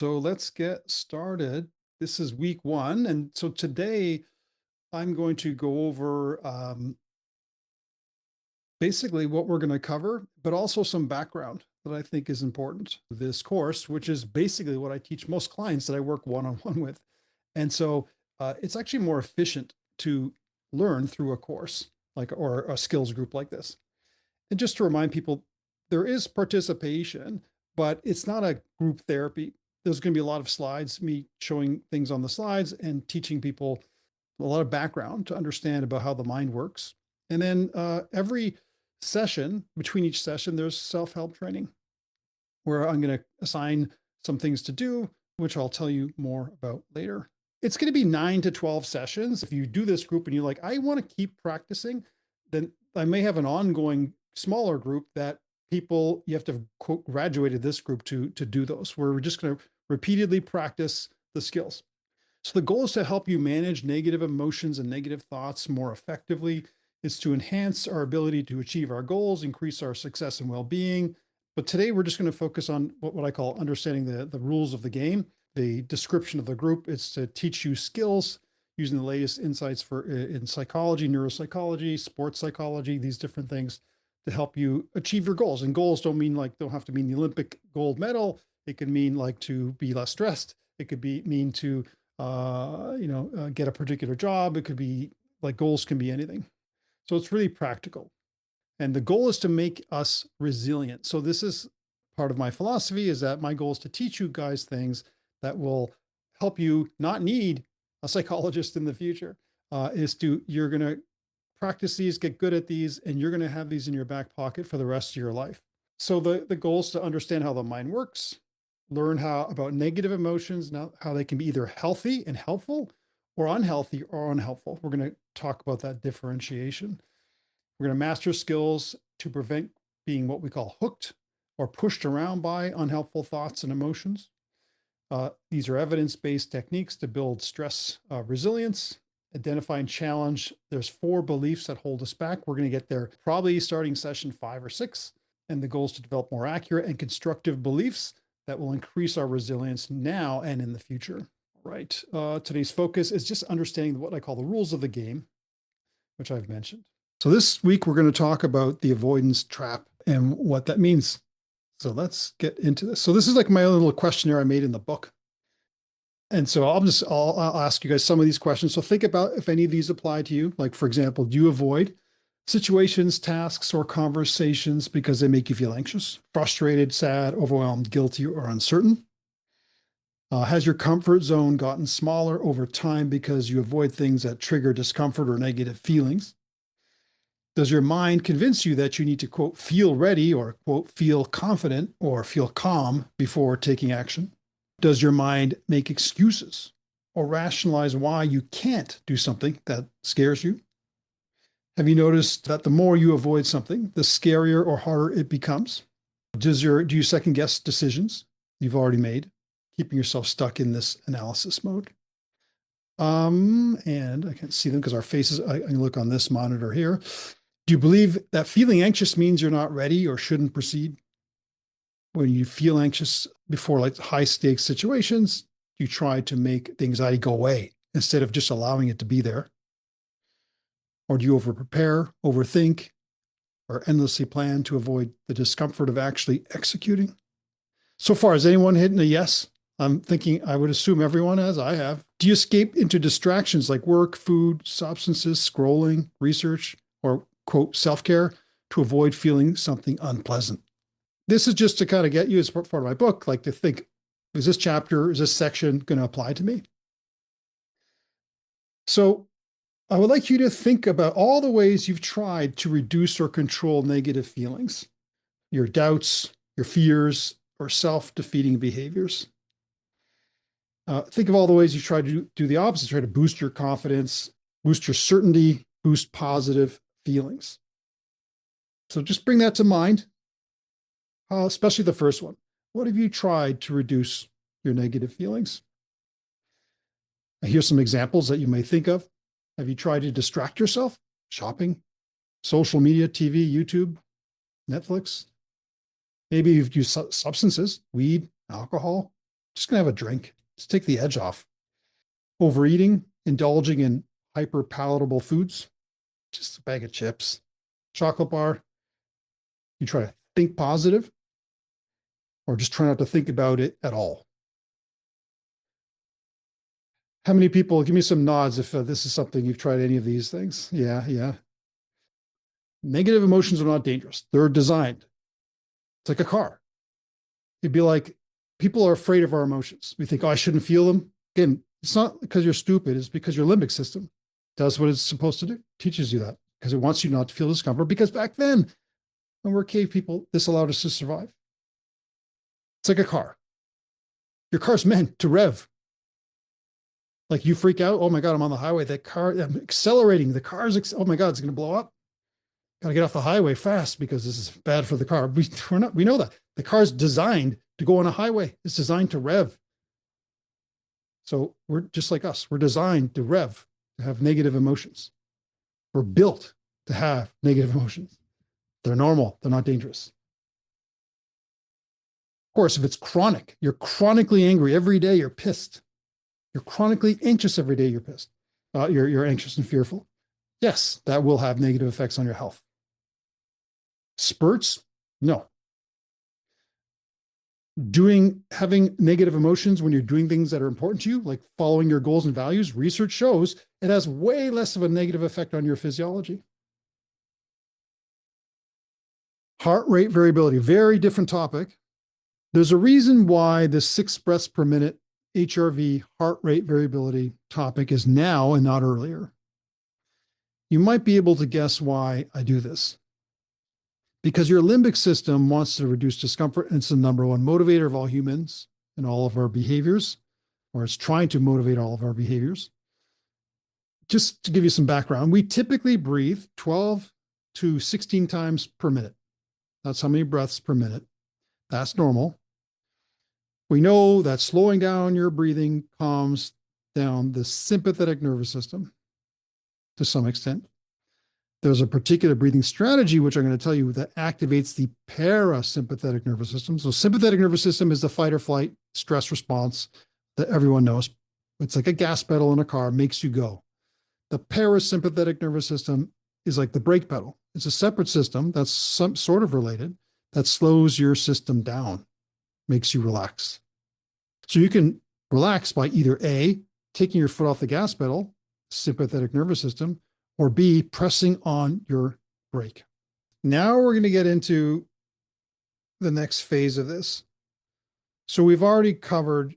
So let's get started. This is week one. And so today I'm going to go over basically what we're going to cover, but also some background that I think is important. This course, which is basically what I teach most clients that I work one-on-one with. And so it's actually more efficient to learn through a course like or a skills group like this. And just to remind people, there is participation, but it's not a group therapy. There's going to be a lot of slides, me showing things on the slides and teaching people a lot of background to understand about how the mind works. And then every session, between each session, there's self-help training where I'm going to assign some things to do, which I'll tell you more about later. It's going to be 9 to 12 sessions. If you do this group and you're like, I want to keep practicing, then I may have an ongoing smaller group that people you have to have quote graduated this group to do those, where we're just going to repeatedly practice the skills. So the goal is to help you manage negative emotions and negative thoughts more effectively. Is to enhance our ability to achieve our goals, increase our success and well-being. But today we're just going to focus on what I call understanding the rules of the game. The description of the group is to teach you skills using the latest insights in psychology, neuropsychology, sports psychology, these different things to help you achieve your goals. And goals don't have to mean the Olympic gold medal. It can mean like to be less stressed. It could mean to get a particular job. It could be like goals can be anything. So it's really practical. And the goal is to make us resilient. So this is part of my philosophy is that my goal is to teach you guys things that will help you not need a psychologist in the future. You're going to practice these, get good at these, and you're going to have these in your back pocket for the rest of your life. So the goal is to understand how the mind works, learn about negative emotions, now how they can be either healthy and helpful or unhealthy or unhelpful. We're going to talk about that differentiation. We're going to master skills to prevent being what we call hooked or pushed around by unhelpful thoughts and emotions. These are evidence-based techniques to build stress resilience, identify and challenge. There's 4 beliefs that hold us back. We're going to get there probably starting session 5 or 6. And the goal is to develop more accurate and constructive beliefs that will increase our resilience now and in the future. All right. Today's focus is just understanding what I call the rules of the game, which I've mentioned. So this week, we're going to talk about the avoidance trap and what that means. So let's get into this. So this is like my little questionnaire I made in the book. And so I'll ask you guys some of these questions. So think about if any of these apply to you. Like, for example, do you avoid situations, tasks, or conversations because they make you feel anxious, frustrated, sad, overwhelmed, guilty, or uncertain? Has your comfort zone gotten smaller over time because you avoid things that trigger discomfort or negative feelings? Does your mind convince you that you need to, quote, feel ready or, quote, feel confident or feel calm before taking action? Does your mind make excuses or rationalize why you can't do something that scares you? Have you noticed that the more you avoid something, the scarier or harder it becomes? Do you second guess decisions you've already made, keeping yourself stuck in this analysis mode? And I can't see them because our faces, I can look on this monitor here. Do you believe that feeling anxious means you're not ready or shouldn't proceed? When you feel anxious before like high stakes situations, you try to make the anxiety go away instead of just allowing it to be there? Or do you over prepare, overthink, or endlessly plan to avoid the discomfort of actually executing? So far, has anyone hit a yes? I'm thinking I would assume everyone has. I have. Do you escape into distractions like work, food, substances, scrolling, research, or, quote, self-care to avoid feeling something unpleasant? This is just to kind of get you as part of my book, like to think, is this section going to apply to me? So I would like you to think about all the ways you've tried to reduce or control negative feelings, your doubts, your fears, or self-defeating behaviors. Think of all the ways you try to do the opposite, try to boost your confidence, boost your certainty, boost positive feelings. So just bring that to mind, especially the first one. What have you tried to reduce your negative feelings? Here's some examples that you may think of. Have you tried to distract yourself? Shopping, social media, TV, YouTube, Netflix. Maybe you've used substances, weed, alcohol, Just gonna have a drink. Just take the edge off. Overeating, indulging in hyper palatable foods, just a bag of chips, chocolate bar. You try to think positive or just try not to think about it at all. How many people, give me some nods if this is something you've tried any of these things? Yeah, yeah. Negative emotions are not dangerous. They're designed. It's like a car. It'd be like people are afraid of our emotions. We think, oh, I shouldn't feel them. Again, it's not because you're stupid, it's because your limbic system does what it's supposed to do, teaches you that because it wants you not to feel discomfort. Because back then, when we're cave people, this allowed us to survive. It's like a car. Your car's meant to rev. Like you freak out. Oh my God, I'm on the highway. That car, I'm accelerating. The car's, oh my God, it's going to blow up. Got to get off the highway fast because this is bad for the car. We know that. The car's designed to go on a highway. It's designed to rev. So we're just like us. We're designed to rev, to have negative emotions. We're built to have negative emotions. They're normal. They're not dangerous. Of course, if it's chronic, you're chronically angry every day, you're pissed. You're chronically anxious every day, you're pissed. You're anxious and fearful. Yes, that will have negative effects on your health. Spurts? No. Having negative emotions when you're doing things that are important to you, like following your goals and values, research shows it has way less of a negative effect on your physiology. Heart rate variability, very different topic. There's a reason why the 6 breaths per minute HRV heart rate variability topic is now and not earlier. You might be able to guess why I do this. Because your limbic system wants to reduce discomfort, and it's the number one motivator of all humans and all of our behaviors, or it's trying to motivate all of our behaviors. Just to give you some background, we typically breathe 12 to 16 times per minute. That's how many breaths per minute. That's normal. We know that slowing down your breathing calms down the sympathetic nervous system to some extent. There's a particular breathing strategy, which I'm going to tell you, that activates the parasympathetic nervous system. So sympathetic nervous system is the fight or flight stress response that everyone knows. It's like a gas pedal in a car, makes you go. The parasympathetic nervous system is like the brake pedal. It's a separate system that's some sort of related that slows your system down, makes you relax. So you can relax by either A, taking your foot off the gas pedal, sympathetic nervous system, or B, pressing on your brake. Now we're going to get into the next phase of this. So we've already covered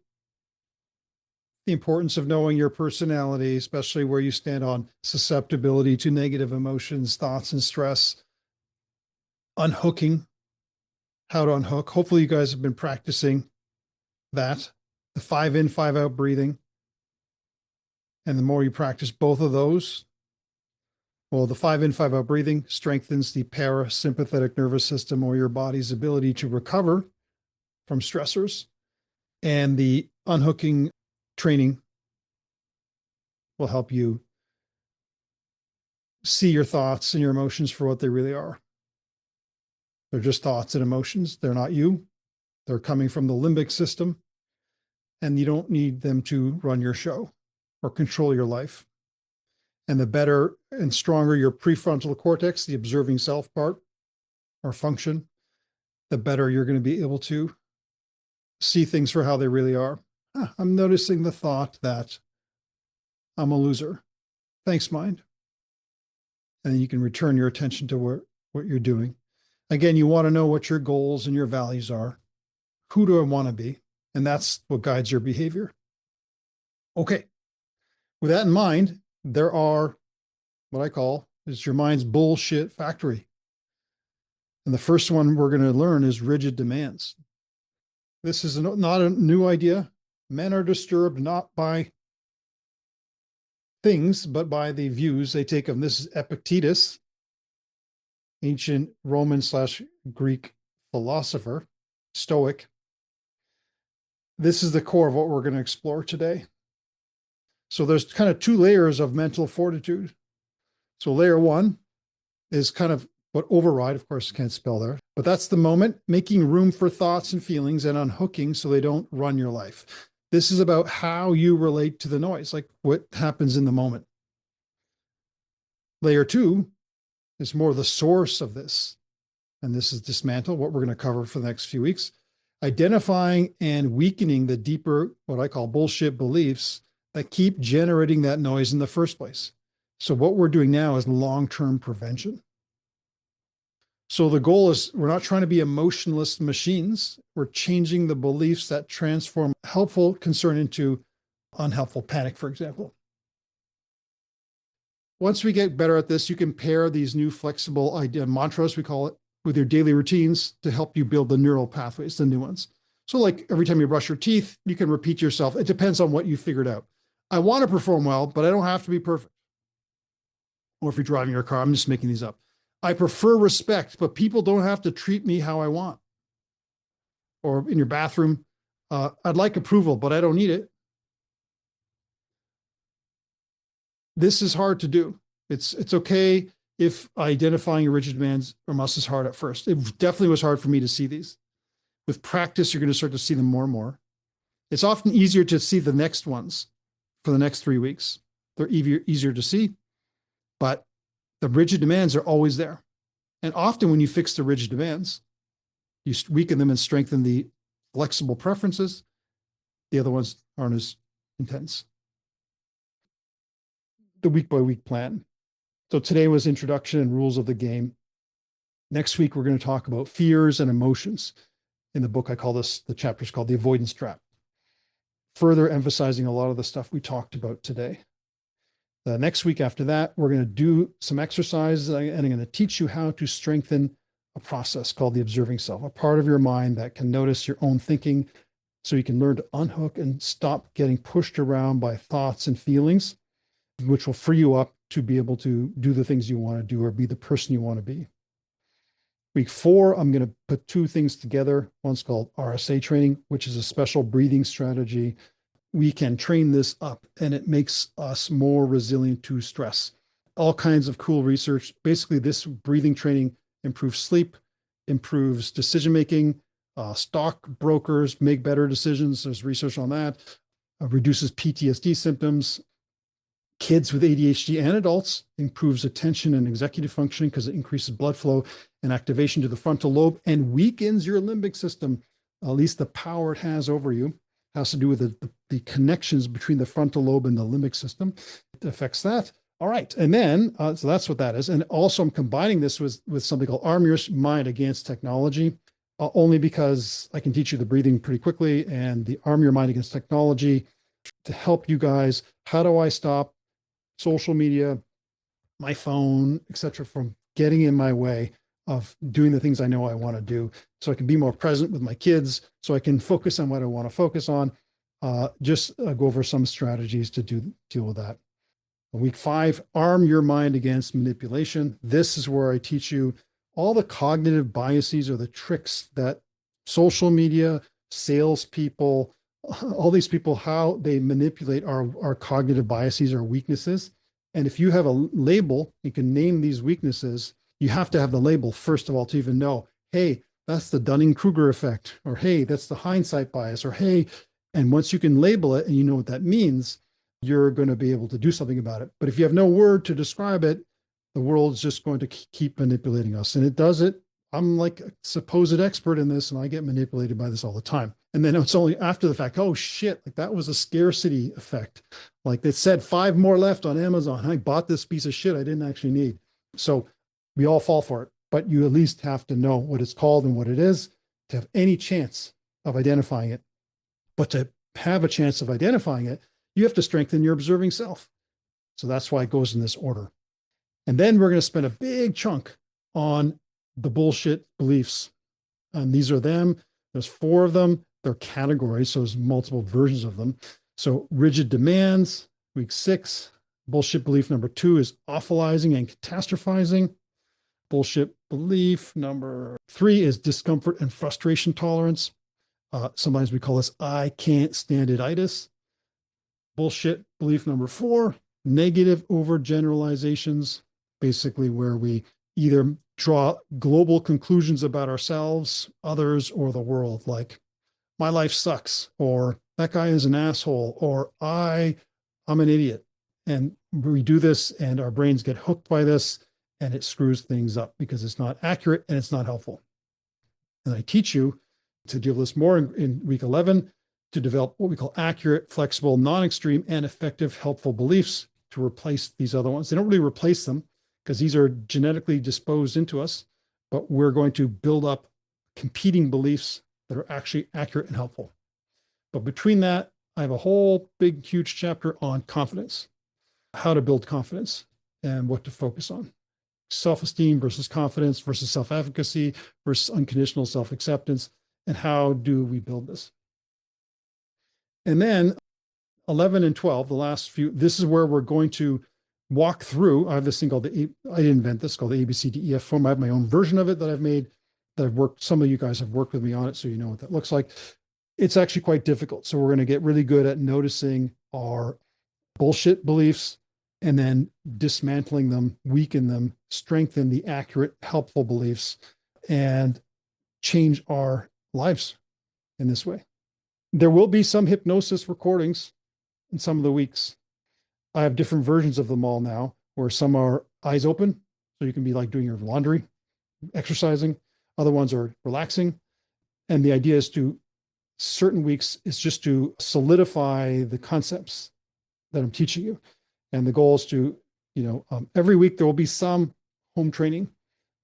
the importance of knowing your personality, especially where you stand on susceptibility to negative emotions, thoughts, and stress. Unhooking, how to unhook. Hopefully you guys have been practicing that, the 5 in, 5 out breathing. And the more you practice both of those, well, the 5 in, 5 out breathing strengthens the parasympathetic nervous system, or your body's ability to recover from stressors. And the unhooking training will help you see your thoughts and your emotions for what they really are. They're just thoughts and emotions. They're not you. They're coming from the limbic system, and you don't need them to run your show or control your life. And the better and stronger your prefrontal cortex, the observing self part or function, the better you're going to be able to see things for how they really are. I'm noticing the thought that I'm a loser. Thanks, mind. And you can return your attention to what you're doing. Again, you want to know what your goals and your values are. Who do I want to be? And that's what guides your behavior. Okay. With that in mind, there are what I call is your mind's bullshit factory. And the first one we're going to learn is rigid demands. This is not a new idea. Men are disturbed not by things, but by the views they take of them. This is Epictetus, ancient Roman/Greek philosopher, Stoic. This is the core of what we're going to explore today. So there's kind of 2 layers of mental fortitude. So layer 1 is kind of what override, of course, can't spell there, But that's the moment, making room for thoughts and feelings and unhooking so they don't run your life. This is about how you relate to the noise, like what happens in the moment. Layer two is more the source of this. And this is dismantle, what we're going to cover for the next few weeks. Identifying and weakening the deeper, what I call bullshit beliefs that keep generating that noise in the first place. So, what we're doing now is long term prevention. So, the goal is we're not trying to be emotionless machines. We're changing the beliefs that transform helpful concern into unhelpful panic, for example. Once we get better at this, you can pair these new flexible idea mantras, we call it, with your daily routines to help you build the neural pathways, the new ones. So, like every time you brush your teeth, you can repeat yourself. It depends on what you figured out. I want to perform well, but I don't have to be perfect. Or if you're driving your car, I'm just making these up. I prefer respect, but people don't have to treat me how I want. Or in your bathroom, I'd like approval, but I don't need it. This is hard to do. It's okay if identifying your rigid demands from us is hard at first. It definitely was hard for me to see these. With practice, you're going to start to see them more and more. It's often easier to see the next ones for the next 3 weeks. They're easier to see, but the rigid demands are always there. And often when you fix the rigid demands, you weaken them and strengthen the flexible preferences. The other ones aren't as intense. The week by week plan. So today was introduction and rules of the game. Next week, we're going to talk about fears and emotions. In the book, I call this, the chapter is called The Avoidance Trap, further emphasizing a lot of the stuff we talked about today. The next week after that, we're going to do some exercises and I'm going to teach you how to strengthen a process called the observing self, a part of your mind that can notice your own thinking so you can learn to unhook and stop getting pushed around by thoughts and feelings, which will free you up to be able to do the things you want to do or be the person you want to be. Week 4, I'm going to put 2 things together. One's called RSA training, which is a special breathing strategy. We can train this up and it makes us more resilient to stress. All kinds of cool research. Basically, this breathing training improves sleep, improves decision making. Stock brokers make better decisions. There's research on that. Reduces PTSD symptoms. Kids with ADHD and adults improves attention and executive functioning because it increases blood flow and activation to the frontal lobe and weakens your limbic system. At least the power it has over you has to do with the connections between the frontal lobe and the limbic system. It affects that. All right. And then, so that's what that is. And also I'm combining this with something called Arm Your Mind Against Technology, only because I can teach you the breathing pretty quickly and the Arm Your Mind Against Technology to help you guys. How do I stop social media, my phone, etc., from getting in my way of doing the things I know I want to do, so I can be more present with my kids, so I can focus on what I want to focus on. Just go over some strategies to deal with that. Week 5, arm your mind against manipulation. This is where I teach you all the cognitive biases or the tricks that social media, salespeople, all these people, how they manipulate our cognitive biases, our weaknesses. And if you have a label, you can name these weaknesses. You have to have the label, first of all, to even know, hey, that's the Dunning-Kruger effect, or hey, that's the hindsight bias, or hey, and once you can label it and you know what that means, you're going to be able to do something about it. But if you have no word to describe it, the world's just going to keep manipulating us. And it does it. I'm like a supposed expert in this, and I get manipulated by this all the time. And then it's only after the fact, oh shit, like that was a scarcity effect. Like it said 5 more left on Amazon. I bought this piece of shit I didn't actually need. So we all fall for it, but you at least have to know what it's called and what it is to have any chance of identifying it. But to have a chance of identifying it, you have to strengthen your observing self. So that's why it goes in this order. And then we're going to spend a big chunk on the bullshit beliefs. And these are them. There's 4 of them. They're categories, so there's multiple versions of them. So rigid demands, week 6. Bullshit belief number 2 is awfulizing and catastrophizing. Bullshit belief number 3 is discomfort and frustration tolerance. Sometimes we call this I can't stand it-itis. Bullshit belief number 4, negative overgeneralizations, basically where we either draw global conclusions about ourselves, others, or the world, like my life sucks, or that guy is an asshole, or I'm an idiot. And we do this and our brains get hooked by this and it screws things up because it's not accurate and it's not helpful. And I teach you to deal with this more in week 11 to develop what we call accurate, flexible, non-extreme, and effective, helpful beliefs to replace these other ones. They don't really replace them because these are genetically disposed into us, but we're going to build up competing beliefs that are actually accurate and helpful. But between that, I have a whole big, huge chapter on confidence, how to build confidence and what to focus on. Self-esteem versus confidence versus self-efficacy versus unconditional self-acceptance, and how do we build this? And then 11 and 12, the last few, this is where we're going to walk through. I have this thing called I didn't invent this, called the ABCDEF form. I have my own version of it that I've made, that I've worked, some of you guys have worked with me on it, so you know what that looks like. It's actually quite difficult. So we're going to get really good at noticing our bullshit beliefs and then dismantling them, weaken them, strengthen the accurate, helpful beliefs, and change our lives in this way. There will be some hypnosis recordings in some of the weeks. I have different versions of them all now, where some are eyes open, so you can be like doing your laundry, exercising. Other ones are relaxing. And the idea is to, certain weeks is just to solidify the concepts that I'm teaching you. And the goal is to, every week there will be some home training,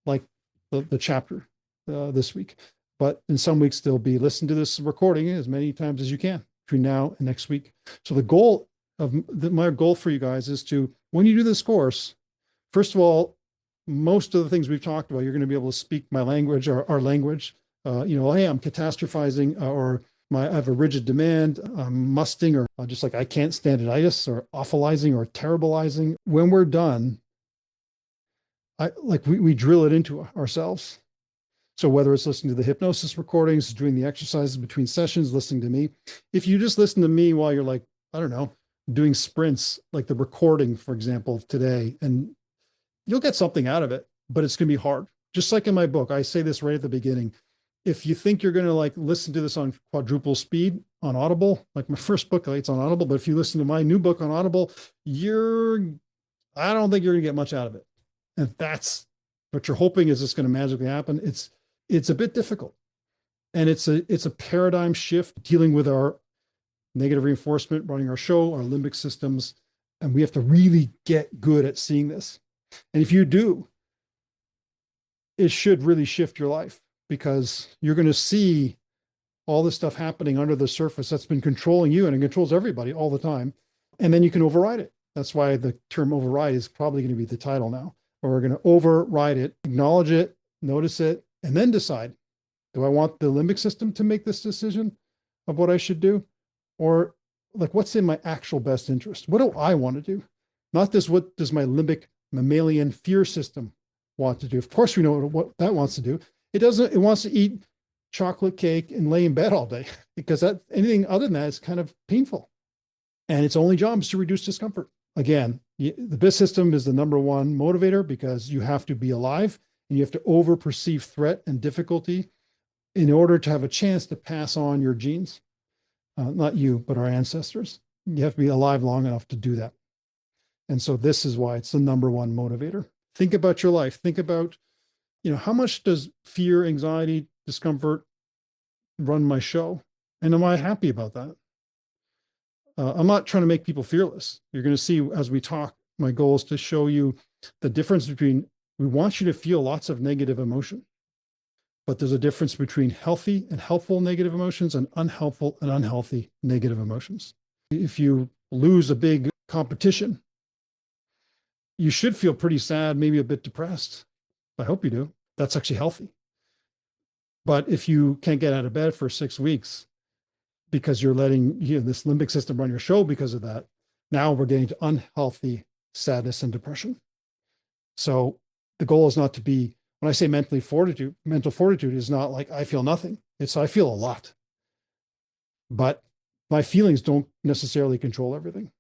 like the chapter this week. But in some weeks, there'll be listen to this recording as many times as you can between now and next week. So my goal for you guys is to, when you do this course, first of all, most of the things we've talked about, you're going to be able to speak my language or our language. Hey, I'm catastrophizing, or I have a rigid demand, I'm musting, or just like I can't standarditis, or awfulizing, or terribilizing. When we're done, we drill it into ourselves. So whether it's listening to the hypnosis recordings, doing the exercises between sessions, listening to me, if you just listen to me while you're like, I don't know, doing sprints, like the recording, for example, of today, and you'll get something out of it, but it's going to be hard. Just like in my book, I say this right at the beginning. If you think you're going to like listen to this on quadruple speed on Audible, like my first book, it's on Audible, but if you listen to my new book on Audible, I don't think you're going to get much out of it. And that's what you're hoping is it's going to magically happen. It's a bit difficult. And it's a paradigm shift dealing with our negative reinforcement, running our show, our limbic systems. And we have to really get good at seeing this. And if you do, it should really shift your life, because you're going to see all this stuff happening under the surface that's been controlling you, and it controls everybody all the time. And then you can override it. That's why the term override is probably going to be the title now. Or we're going to override it, acknowledge it, notice it, and then decide, do I want the limbic system to make this decision of what I should do? Or like, what's in my actual best interest? What do I want to do? Not this, what does my limbic mammalian fear system want to do? Of course, we know what that wants to do. It doesn't, it wants to eat chocolate cake and lay in bed all day, because anything other than that is kind of painful. And its only job is to reduce discomfort. Again, the BIS system is the number one motivator, because you have to be alive and you have to over perceive threat and difficulty in order to have a chance to pass on your genes. Not you, but our ancestors. You have to be alive long enough to do that. And so this is why it's the number one motivator. Think about your life. Think about, how much does fear, anxiety, discomfort run my show? And am I happy about that? I'm not trying to make people fearless. You're going to see as we talk, my goal is to show you the difference between, we want you to feel lots of negative emotion, but there's a difference between healthy and helpful negative emotions and unhelpful and unhealthy negative emotions. If you lose a big competition, you should feel pretty sad, maybe a bit depressed. I hope you do. That's actually healthy. But if you can't get out of bed for 6 weeks because you're letting this limbic system run your show because of that, now we're getting to unhealthy sadness and depression. So the goal is not to be, when I say mental fortitude is not like I feel nothing. It's I feel a lot. But my feelings don't necessarily control everything.